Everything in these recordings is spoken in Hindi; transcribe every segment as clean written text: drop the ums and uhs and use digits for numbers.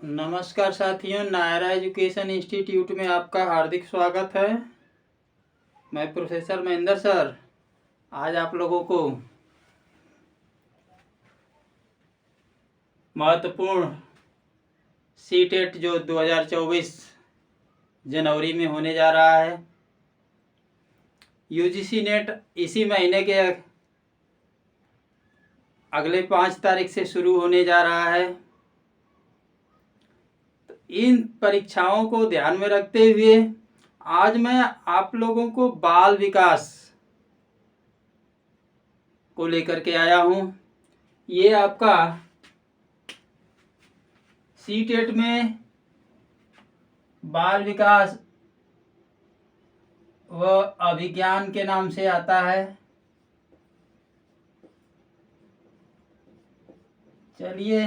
नमस्कार साथियों, नायरा एजुकेशन इंस्टीट्यूट में आपका हार्दिक स्वागत है। मैं प्रोफेसर महेंद्र सर आज आप लोगों को महत्वपूर्ण सीटेट जो 2024 जनवरी में होने जा रहा है, यूजीसी नेट इसी महीने के अगले 5 तारीख से शुरू होने जा रहा है। तो इन परीक्षाओं को ध्यान में रखते हुए आज मैं आप लोगों को बाल विकास को लेकर के आया हूं। ये आपका सीटेट में बाल विकास व अभिज्ञान के नाम से आता है। चलिए,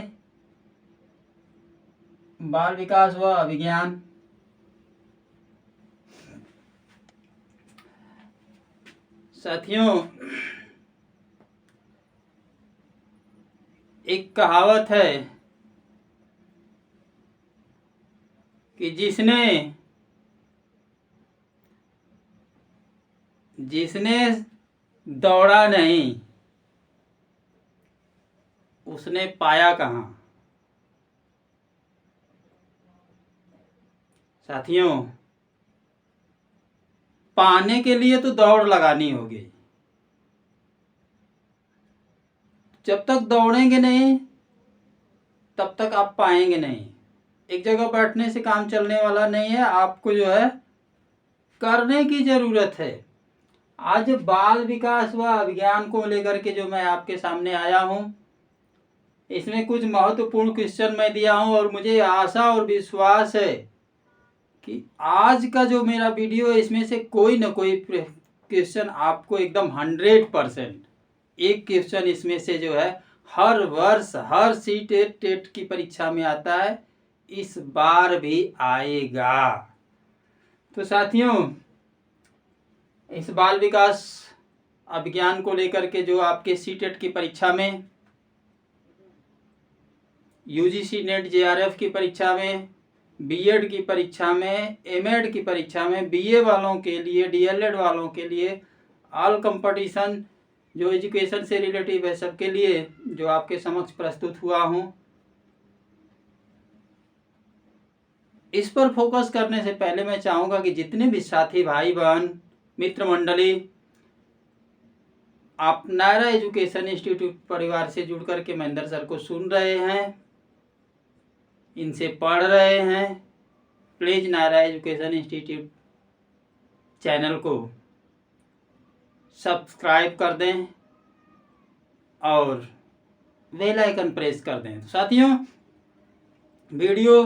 बाल विकास व अभिज्ञान। साथियों, एक कहावत है कि जिसने दौड़ा नहीं उसने पाया कहाँ। साथियों, पाने के लिए तो दौड़ लगानी होगी। जब तक दौड़ेंगे नहीं तब तक आप पाएंगे नहीं। एक जगह बैठने से काम चलने वाला नहीं है, आपको जो है करने की जरूरत है। आज बाल विकास व अभिज्ञान को लेकर के जो मैं आपके सामने आया हूं, इसमें कुछ महत्वपूर्ण क्वेश्चन मैं दिया हूं और मुझे आशा और विश्वास है कि आज का जो मेरा वीडियो है इसमें से कोई न कोई क्वेश्चन आपको एकदम 100% एक क्वेश्चन इसमें से जो है हर वर्ष हर टेट की परीक्षा में आता है, इस बार भी आएगा। तो साथियों, इस बाल विकास अभिज्ञान को लेकर के जो आपके सीटेट की परीक्षा में, यूजीसी नेट जेआरएफ की परीक्षा में, बीएड की परीक्षा में, एमएड की परीक्षा में, बीए वालों के लिए, डीएलएड वालों के लिए, ऑल कंपटीशन जो एजुकेशन से रिलेटिव है सबके लिए जो आपके समक्ष प्रस्तुत हुआ हूं, इस पर फोकस करने से पहले मैं चाहूंगा कि जितने भी साथी भाई बहन मित्र मंडली आप नायरा एजुकेशन इंस्टीट्यूट परिवार से जुड़ करके महेंद्र सर को सुन रहे हैं, इनसे पढ़ रहे हैं, please Naira education institute channel को सब्सक्राइब कर दें और बेल आइकन प्रेस कर दें। तो साथियों, वीडियो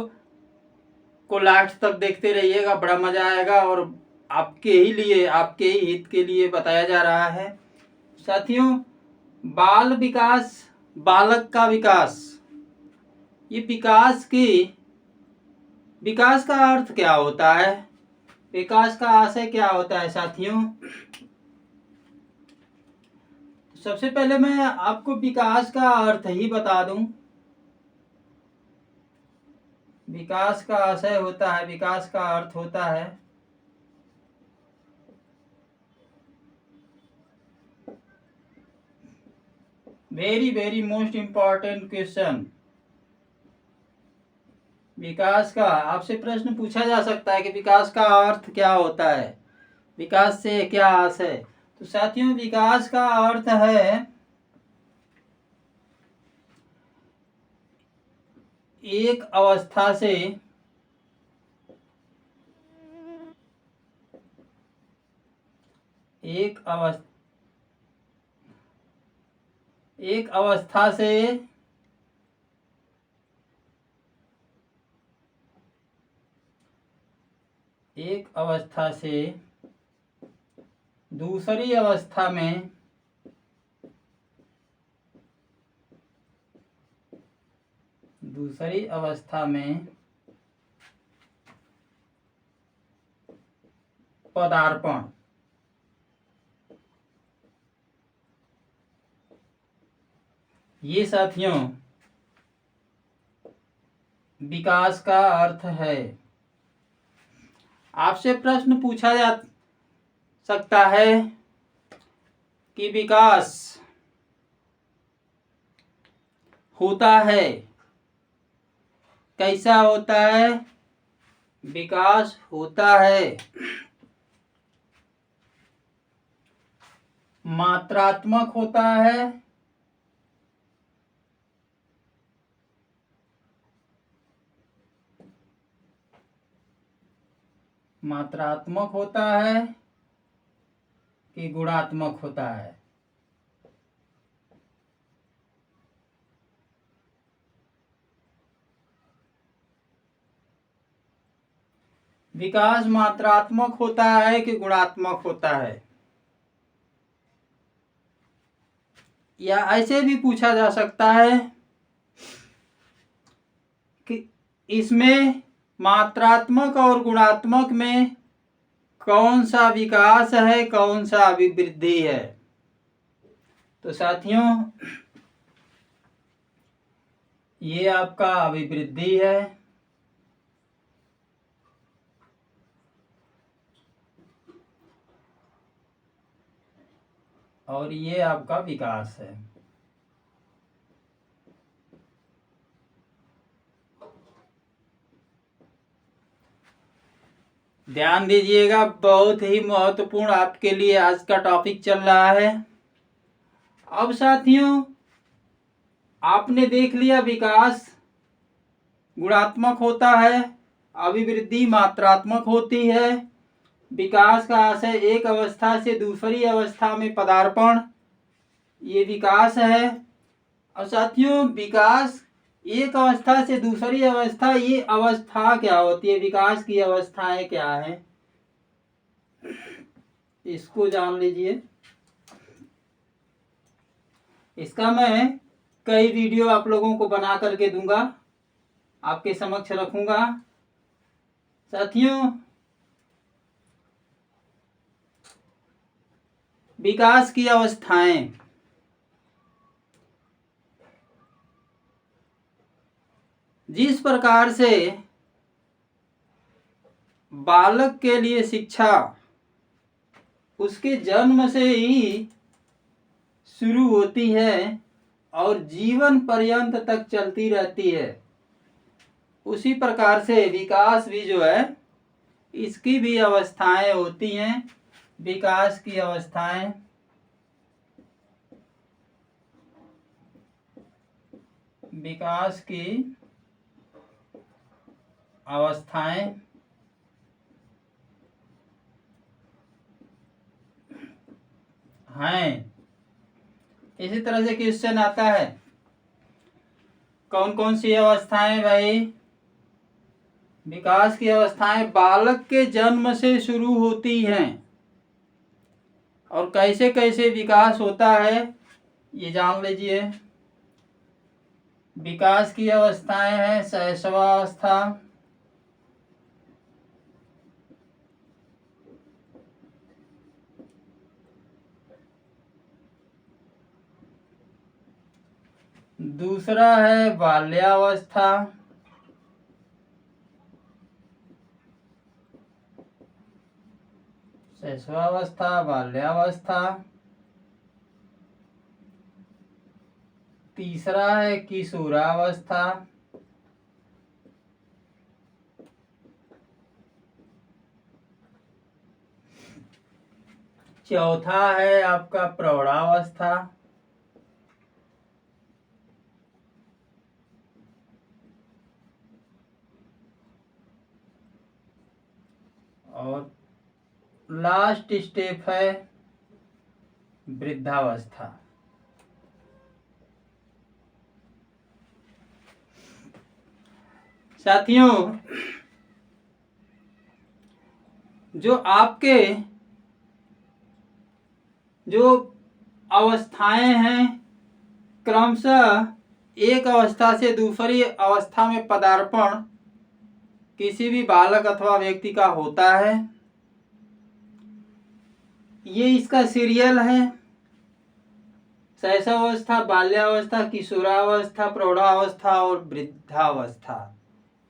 को लास्ट तक देखते रहिएगा, बड़ा मजा आएगा और आपके ही लिए, आपके ही हित के लिए बताया जा रहा है। साथियों, बाल विकास, बालक का विकास, ये विकास का अर्थ क्या होता है, विकास का आशय क्या होता है। साथियों, सबसे पहले मैं आपको विकास का अर्थ ही बता दूं। विकास का आशय होता है, विकास का अर्थ होता है वेरी मोस्ट इंपॉर्टेंट क्वेश्चन। विकास का आपसे प्रश्न पूछा जा सकता है कि विकास का अर्थ क्या होता है, विकास से क्या आशय। तो साथियों, विकास का अर्थ है एक अवस्था से एक अवस्था से दूसरी अवस्था में पदार्पण। ये साथियों विकास का अर्थ है। आपसे प्रश्न पूछा जा सकता है कि विकास होता है, कैसा होता है? विकास होता है मात्रात्मक होता है, मात्रात्मक होता है कि गुणात्मक होता है? विकास मात्रात्मक होता है कि गुणात्मक होता है? या ऐसे भी पूछा जा सकता है कि इसमें मात्रात्मक और गुणात्मक में कौन सा विकास है, कौन सा अभिवृद्धि है? तो साथियों, ये आपका अभिवृद्धि है और ये आपका विकास है। ध्यान दीजिएगा, बहुत ही महत्वपूर्ण आपके लिए आज का टॉपिक चल रहा है। अब साथियों, आपने देख लिया विकास गुणात्मक होता है, अभिवृद्धि मात्रात्मक होती है। विकास का आशय एक अवस्था से दूसरी अवस्था में पदार्पण, ये विकास है। और साथियों, विकास एक अवस्था से दूसरी अवस्था, ये अवस्था क्या होती है? विकास की अवस्थाएं क्या है, इसको जान लीजिए। इसका मैं कई वीडियो आप लोगों को बना करके दूंगा, आपके समक्ष रखूंगा। साथियों, विकास की अवस्थाएं, जिस प्रकार से बालक के लिए शिक्षा उसके जन्म से ही शुरू होती है और जीवन पर्यंत तक चलती रहती है, उसी प्रकार से विकास भी जो है, इसकी भी अवस्थाएं होती हैं। विकास की अवस्थाएं, विकास की अवस्थाएं हैं। इसी तरह से क्वेश्चन आता है, कौन कौन सी अवस्थाएं भाई? विकास की अवस्थाएं बालक के जन्म से शुरू होती हैं। और कैसे कैसे विकास होता है, ये जान लीजिए। विकास की अवस्थाएं हैं शैशवावस्था, दूसरा है बाल्यावस्था, शैशवावस्था, बाल्यावस्था। तीसरा है किशोरावस्था, चौथा है आपका प्रौढ़ावस्था, और लास्ट स्टेप है वृद्धावस्था। साथियों, जो आपके जो अवस्थाएं हैं, क्रमशः एक अवस्था से दूसरी अवस्था में पदार्पण किसी भी बालक अथवा व्यक्ति का होता है। ये इसका सीरियल है, शैशवावस्था, बाल्यावस्था, किशोरावस्था, प्रौढ़ावस्था और वृद्धावस्था।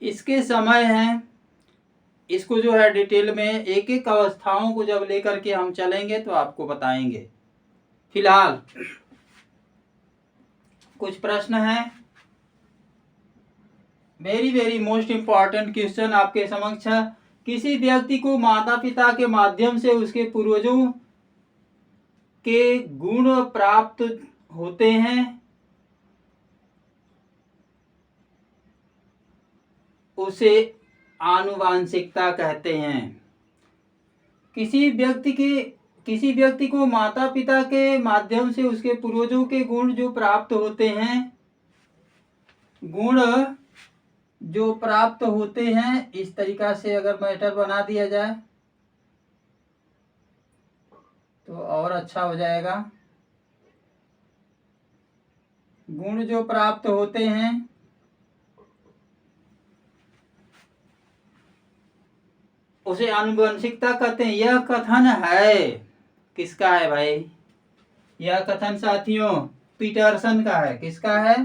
इसके समय हैं। इसको जो है डिटेल में एक एक अवस्थाओं को जब लेकर के हम चलेंगे तो आपको बताएंगे। फिलहाल कुछ प्रश्न हैं। Very very most important question आपके समक्ष है। किसी व्यक्ति को माता पिता के माध्यम से उसके पूर्वजों के गुण प्राप्त होते हैं, उसे आनुवांशिकता कहते हैं। किसी व्यक्ति को माता पिता के माध्यम से उसके पूर्वजों के गुण जो प्राप्त होते हैं, इस तरीका से अगर मैटर बना दिया जाए तो और अच्छा हो जाएगा। गुण जो प्राप्त होते हैं उसे आनुवंशिकता कहते हैं। यह कथन है, किसका है भाई? यह कथन साथियों पीटरसन का है। किसका है?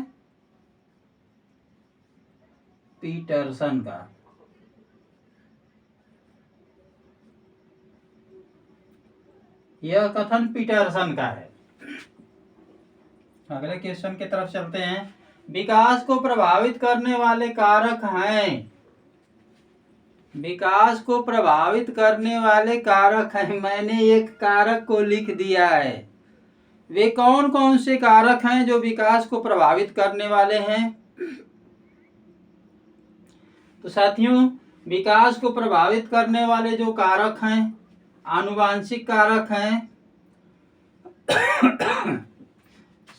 पीटरसन का। यह कथन पीटरसन का है। अगले क्वेश्चन की तरफ चलते हैं। विकास को प्रभावित करने वाले कारक हैं। विकास को प्रभावित करने वाले कारक हैं। मैंने एक कारक को लिख दिया है। वे कौन कौन से कारक हैं जो विकास को प्रभावित करने वाले हैं? तो साथियों, विकास को प्रभावित करने वाले जो कारक हैं, आनुवांशिक कारक हैं,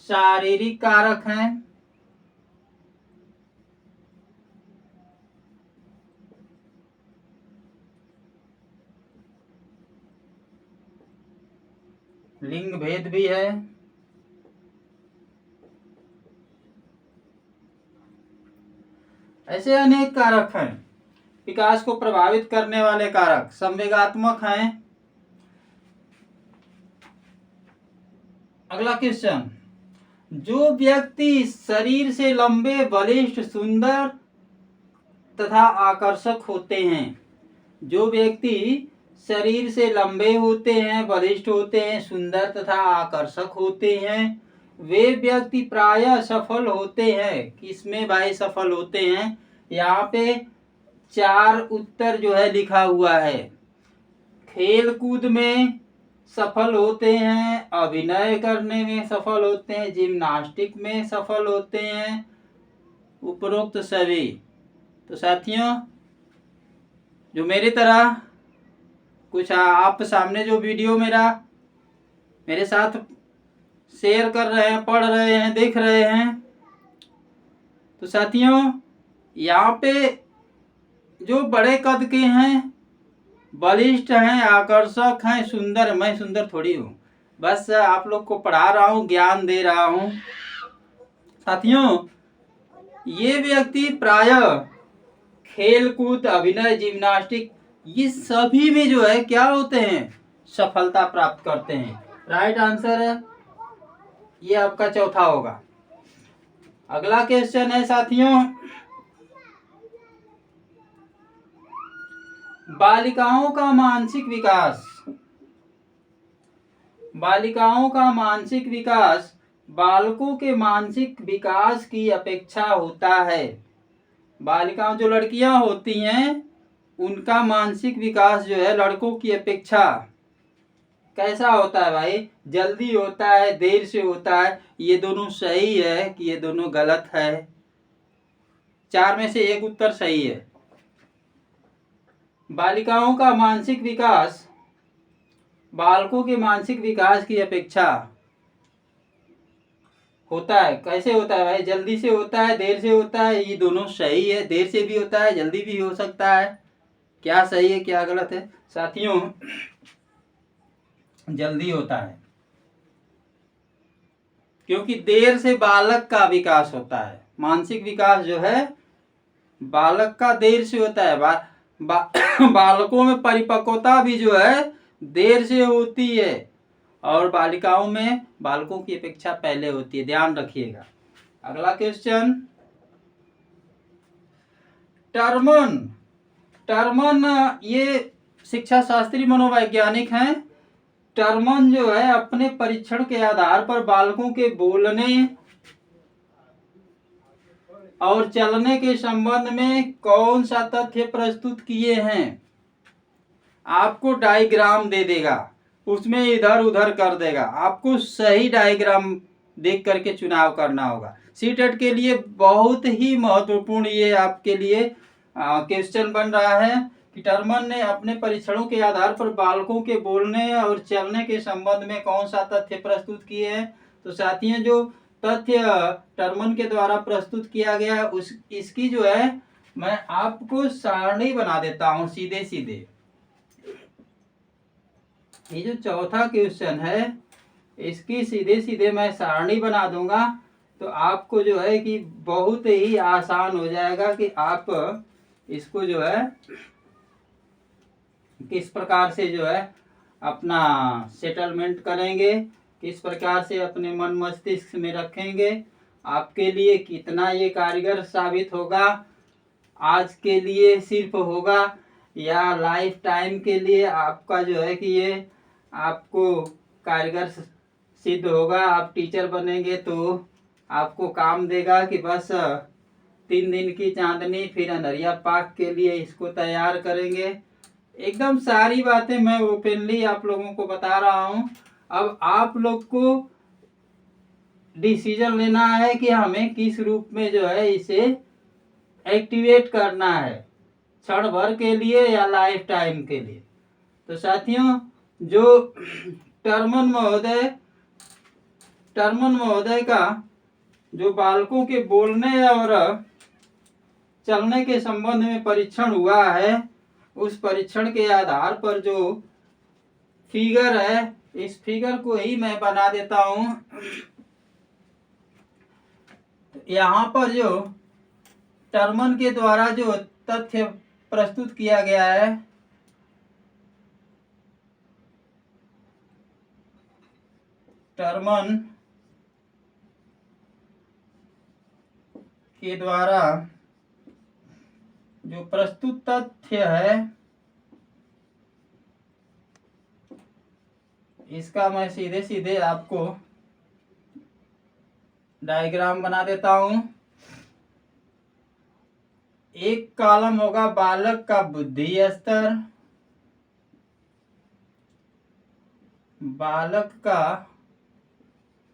शारीरिक कारक हैं, लिंग भेद भी है, ऐसे अनेक कारक हैं विकास को प्रभावित करने वाले कारक। संवेगात्मक हैं। अगला क्वेश्चन, जो व्यक्ति शरीर से लंबे, बलिष्ठ, सुंदर तथा आकर्षक होते हैं, जो व्यक्ति शरीर से लंबे होते हैं, बलिष्ठ होते हैं, सुंदर तथा आकर्षक होते हैं, वे व्यक्ति प्रायः सफल होते हैं। किसमें भाई सफल होते हैं? यहाँ पे 4 उत्तर जो है लिखा हुआ है। खेल कूद में सफल होते हैं, अभिनय करने में सफल होते हैं, जिम्नास्टिक में सफल होते हैं, उपरोक्त सभी। तो साथियों, जो मेरी तरह कुछ आप सामने जो वीडियो मेरे साथ शेयर कर रहे हैं, पढ़ रहे हैं, देख रहे हैं, तो साथियों यहाँ पे जो बड़े कद के हैं, बलिष्ठ हैं, आकर्षक हैं, सुंदर, मैं सुंदर थोड़ी हूँ, बस आप लोग को पढ़ा रहा हूँ, ज्ञान दे रहा हूँ। साथियों, ये व्यक्ति प्रायः खेल कूद, अभिनय, जिम्नास्टिक, ये सभी में जो है क्या होते हैं? सफलता प्राप्त करते हैं। राइट आंसर है ये आपका चौथा होगा। अगला क्वेश्चन है साथियों, बालिकाओं का मानसिक विकास। बालिकाओं का मानसिक विकास बालकों के मानसिक विकास की अपेक्षा होता है। बालिकाओं जो लड़कियां होती हैं, उनका मानसिक विकास जो है लड़कों की अपेक्षा कैसा होता है भाई? जल्दी होता है, देर से होता है। ये दोनों सही है कि ये दोनों गलत है? 4 में से एक उत्तर सही है। बालिकाओं का मानसिक विकास बालकों के मानसिक विकास की अपेक्षा होता है। कैसे होता है भाई? जल्दी से होता है, देर से होता है? ये दोनों सही है। देर से भी होता है, जल्दी भी हो सकता है। क्या सही है, क्या गलत है? साथियों, जल्दी होता है, क्योंकि देर से बालक का विकास होता है। मानसिक विकास जो है बालक का देर से होता है। बालकों में परिपक्वता भी जो है देर से होती है, और बालिकाओं में बालकों की अपेक्षा पहले होती है। ध्यान रखिएगा। अगला क्वेश्चन, टर्मन टर्मन ये शिक्षा शास्त्री मनोवैज्ञानिक हैं। टर्मन जो है अपने परीक्षण के आधार पर बालकों के बोलने और चलने के संबंध में कौन सा तथ्य प्रस्तुत किए हैं, आपको डायग्राम दे देगा, उसमें इधर उधर कर देगा। आपको सही डायग्राम देख करके चुनाव करना होगा। सीटेट के लिए बहुत ही महत्वपूर्ण ये आपके लिए क्वेश्चन बन रहा है कि टर्मन ने अपने परीक्षणों के आधार पर बालकों के बोलने और चलने के संबंध में कौन सा तथ्य प्रस्तुत किए हैं। तो साथियों, जो तथ्य टर्मन के द्वारा प्रस्तुत किया गया इसकी जो है मैं आपको सारणी बना देता हूं सीधे सीधे। ये जो चौथा क्वेश्चन है इसकी सीधे सीधे मैं सारणी बना दूंगा, तो आपको जो है कि बहुत ही आसान हो जाएगा कि आप इसको जो है किस प्रकार से जो है अपना सेटलमेंट करेंगे, किस प्रकार से अपने मन मस्तिष्क में रखेंगे, आपके लिए कितना ये कारगर साबित होगा, आज के लिए सिर्फ होगा या लाइफ टाइम के लिए आपका जो है कि ये आपको कारगर सिद्ध होगा। आप टीचर बनेंगे तो आपको काम देगा कि बस 3 दिन की चांदनी, फिर अंधरिया पाक के लिए इसको तैयार करेंगे। एकदम सारी बातें मैं ओपनली आप लोगों को बता रहा हूं। अब आप लोग को डिसीजन लेना है कि हमें किस रूप में जो है इसे एक्टिवेट करना है, क्षण भर के लिए या लाइफ टाइम के लिए। तो साथियों, जो टर्मन महोदय का जो बालकों के बोलने और चलने के संबंध में परीक्षण हुआ है, उस परीक्षण के आधार पर जो फिगर है, इस फिगर को ही मैं बना देता हूं। यहाँ पर जो टर्मन के द्वारा जो तथ्य प्रस्तुत किया गया है, टर्मन के द्वारा जो प्रस्तुत तथ्य है इसका मैं सीधे सीधे आपको डायग्राम बना देता हूं। एक कॉलम होगा बालक का बुद्धि स्तर, बालक का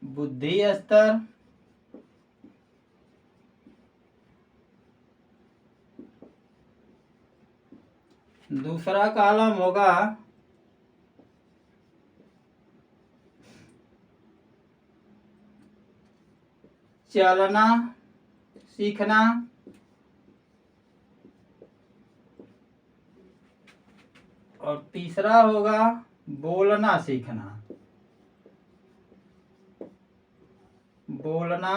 बुद्धि स्तर, दूसरा कॉलम होगा चलना सीखना, और तीसरा होगा बोलना सीखना। बोलना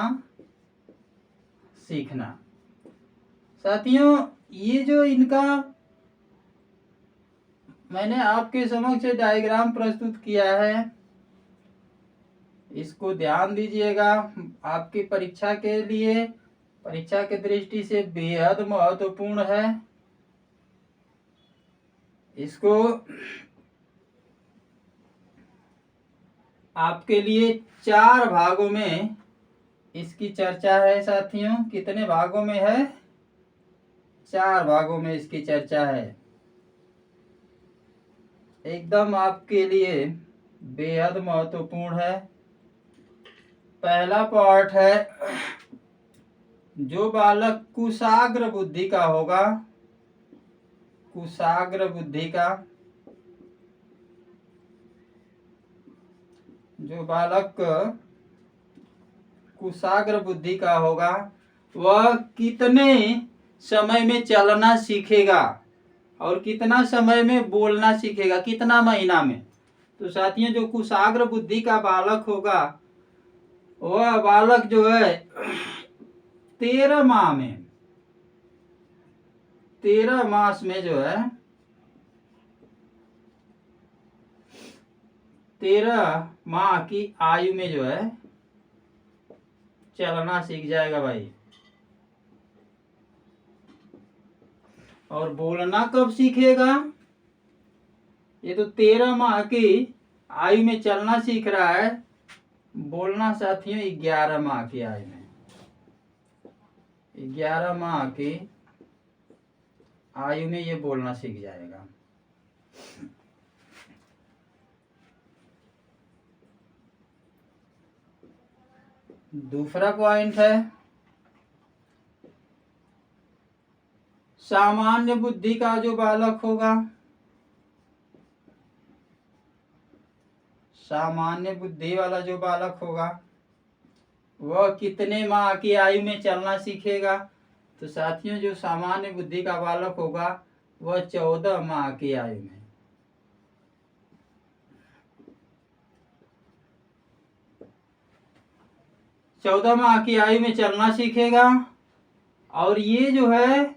सीखना। साथियों, ये जो इनका मैंने आपके समक्ष डायग्राम प्रस्तुत किया है, इसको ध्यान दीजिएगा। आपकी परीक्षा के लिए, परीक्षा की दृष्टि से बेहद महत्वपूर्ण है। इसको आपके लिए 4 भागों में इसकी चर्चा है साथियों। कितने भागों में है? 4 भागों में इसकी चर्चा है। एकदम आपके लिए बेहद महत्वपूर्ण है। पहला पार्ट है, जो बालक कुशाग्र बुद्धि का होगा, कुशाग्र बुद्धि का, जो बालक कुशाग्र बुद्धि का होगा, वह कितने समय में चलना सीखेगा और कितना समय में बोलना सीखेगा, कितना महीना में। तो साथियों, जो कुशाग्र बुद्धि का बालक होगा, वह बालक जो है 13 माह में, 13 मास में जो है 13 माह की आयु में जो है चलना सीख जाएगा भाई। और बोलना कब सीखेगा? ये तो 13 माह की आयु में चलना सीख रहा है। बोलना साथियों 11 माह की आयु में, 11 माह की आयु में ये बोलना सीख जाएगा। दूसरा पॉइंट है सामान्य बुद्धि का जो बालक होगा, सामान्य बुद्धि वाला जो बालक होगा वह कितने माह की आयु में चलना सीखेगा? तो साथियों जो सामान्य बुद्धि का बालक होगा वह 14 माह की आयु में। चौदह माह की आयु में चलना सीखेगा। और ये जो है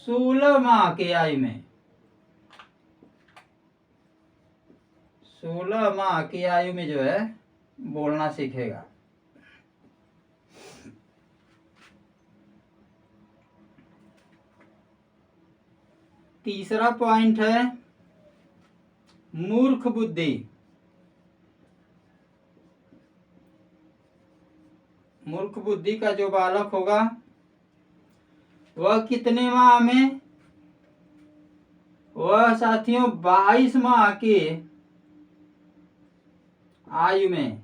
16 माह की आयु में, 16 माह की आयु में जो है बोलना सीखेगा। तीसरा पॉइंट है मूर्ख बुद्धि। मूर्ख बुद्धि का जो बालक होगा वह कितने माह में? वह साथियों 22 माह की आयु में।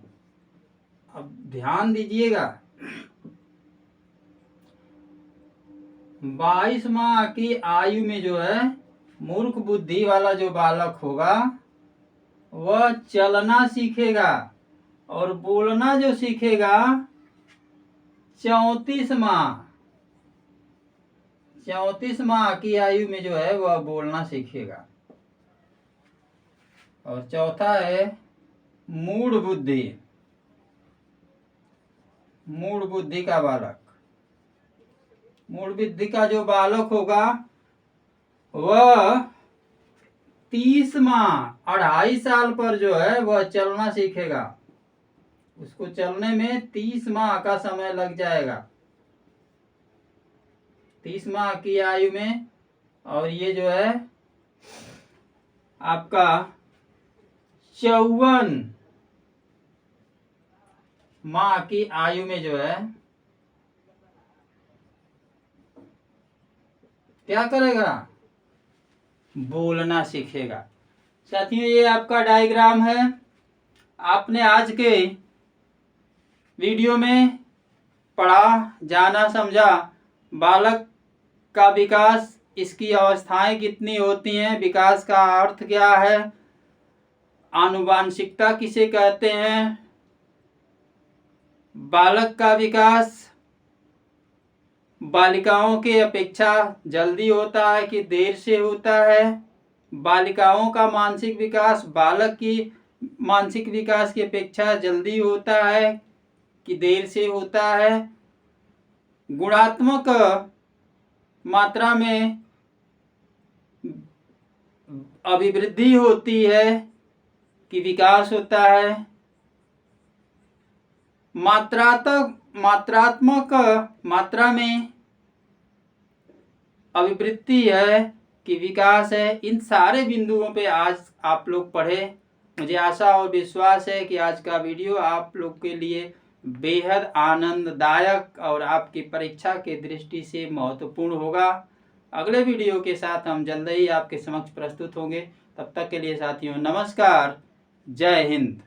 अब ध्यान दीजिएगा, 22 माह की आयु में जो है मूर्ख बुद्धि वाला जो बालक होगा वह चलना सीखेगा और बोलना जो सीखेगा 34 माह की आयु में जो है वह बोलना सीखेगा। और चौथा है मूढ़ बुद्धि। मूढ़ बुद्धि का बालक, मूढ़ बुद्धि का जो बालक होगा वह 30 माह 2.5 साल पर जो है वह चलना सीखेगा। उसको चलने में 30 माह का समय लग जाएगा, 30 माह की आयु में। और ये जो है आपका 54 माह की आयु में जो है क्या करेगा? बोलना सीखेगा। साथियों ये आपका डायग्राम है। आपने आज के वीडियो में पढ़ा, जाना, समझा बालक का विकास, इसकी अवस्थाएं कितनी होती हैं, विकास का अर्थ क्या है, आनुवांशिकता किसे कहते हैं, बालक का विकास बालिकाओं के अपेक्षा जल्दी होता है कि देर से होता है, बालिकाओं का मानसिक विकास बालक की मानसिक विकास की अपेक्षा जल्दी होता है कि देर से होता है, गुणात्मक मात्रा में अभिवृद्धि होती है कि विकास होता है, मात्रात्मक मात्रा में अभिवृद्धि है कि विकास है। इन सारे बिंदुओं पे आज आप लोग पढ़े। मुझे आशा और विश्वास है कि आज का वीडियो आप लोग के लिए बेहद आनंददायक और आपकी परीक्षा के दृष्टि से महत्वपूर्ण होगा। अगले वीडियो के साथ हम जल्द ही आपके समक्ष प्रस्तुत होंगे। तब तक के लिए साथियों नमस्कार, जय हिंद।